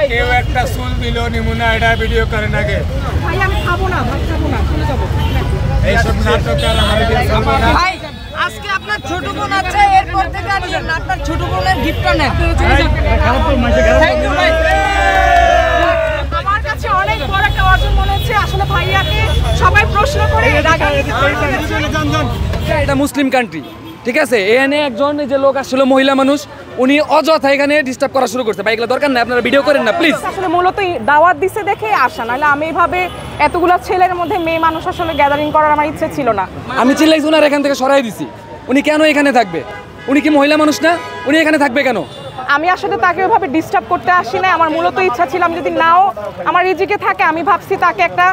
কেউ একটা চুল দিল নিমুনা এটা ভিডিও করেন আগে। ভাই আমি খাবো না, ভাত খাবো না, চলে যাবো। এইসব নাটক আর আমাদের ভাই আজকে আপনার ছোট বোন আছে, এরপর থেকে আর আপনার ছোট বোনের গিফটটা নেন। আমার কাছে অনেক বড় একটা অর্জন মনে হচ্ছে। আসলে ভাইয়াকে সবাই প্রশ্ন করে এটা মুসলিম কান্ট্রি, ঠিক আছে? এখানে একজন যে লোক আসলে মহিলা মানুষ, উনি অযথা এখানে ডিস্টার্ব করা শুরু করছে। ভাই এগুলো দরকার নাই, আপনারা ভিডিও করেন না প্লিজ। আসলে মূলত দাওয়াত দিছে দেখে আসা, নাহলে আমি এইভাবে এতগুলো ছেলের মধ্যে মেয়ে মানুষ আসলে গ্যাদারিং করার আমার ইচ্ছে ছিল না। আমি চিল্লাইছি, ওনার এখান থেকে সরাই দিছি। উনি কেন এখানে থাকবে? উনি কি মহিলা মানুষ না? উনি এখানে থাকবে কেন? আমি আসলে তাকে ওইভাবে ডিস্টার্ব করতে আসি না। আমার মূলত ইচ্ছা ছিল আমি যদি নাও আমার রিজিকে থাকে, আমি ভাবছি তাকে একটা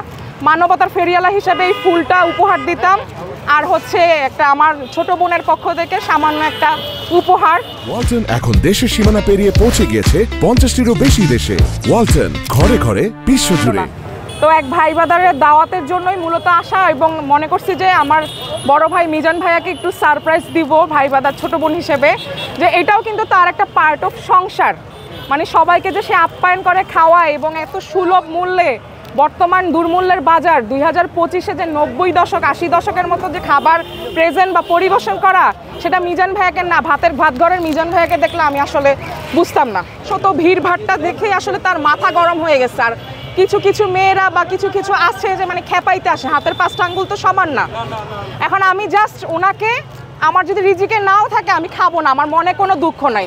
মানবতার ফেরিয়ালা হিসেবে এই ফুলটা উপহার দিতাম, আর হচ্ছে একটা আমার ছোট বোনের পক্ষ থেকে সামান্য একটা উপহার। ওয়ালটন এখন দেশের সীমানা পেরিয়ে পৌঁছে গিয়েছে 50টিরও বেশি দেশে। ওয়ালটন, ঘরে ঘরে বিশ্বজুড়ে। তো এক ভাই বাদারের দাওয়াতের জন্যই মূলত আসা, এবং মনে করছি যে আমার বড় ভাই মিজান ভাইয়াকে একটু সারপ্রাইজ দিব ভাই বাদার ছোট বোন হিসেবে, যে এটাও কিন্তু তার একটা পার্ট অফ সংসার। মানে সবাইকে যে সে আপ্যায়ন করে, খাওয়ায়, এবং এত সুলভ মূল্যে বর্তমান দুর্মূল্যের বাজার 2025-এ যে 90 দশক 80 দশকের মতো যে খাবার প্রেজেন্ট বা পরিবেশন করা, সেটা মিজান ভাইয়াকে না, ভাতঘরের মিজান ভাইয়াকে দেখলে আমি আসলে বুঝতাম না। শত ভিড় ভাট্টা দেখে আসলে তার মাথা গরম হয়ে গেছে। আর কিছু কিছু মেয়েরা বা কিছু কিছু আছে যে মানে খেপাইতে আসে, হাতের 5টা আঙ্গুল তো সমান না। এখন আমি জাস্ট ওনাকে, আমার যদি রিজিকে নাও থাকে আমি খাবো না, আমার মনে কোনো দুঃখ নাই।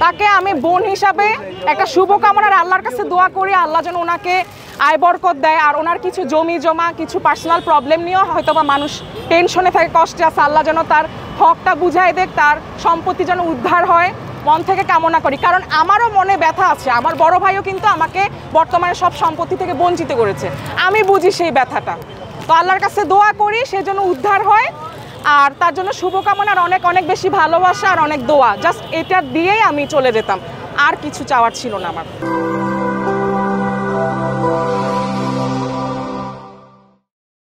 তাকে আমি বোন হিসাবে একটা শুভকামনার আল্লাহর কাছে দোয়া করি, আল্লাহ যেন ওনাকে আয় বরকত দেয়। আর ওনার কিছু জমি জমা, কিছু পার্সোনাল প্রবলেম নিয়েও হয়তো বা মানুষ টেনশনে থাকে, কষ্টে আছে, আল্লাহ যেন তার হকটা বুঝাই দেখ, তার সম্পত্তি যেন উদ্ধার হয়, মন থেকে কামনা করি। কারণ আমারও মনে ব্যথা আছে, আমার বড় ভাইও কিন্তু আমাকে বর্তমানে সব সম্পত্তি থেকে বঞ্চিত করেছে, আমি বুঝি সেই ব্যথাটা। তো আল্লাহর কাছে দোয়া করি সে যেন উদ্ধার হয়, আর তার জন্য শুভকামনার অনেক অনেক বেশি ভালোবাসা আর অনেক দোয়া। জাস্ট এটা দিয়েই আমি চলে যেতাম, আর কিছু চাওয়ার ছিল না আমার।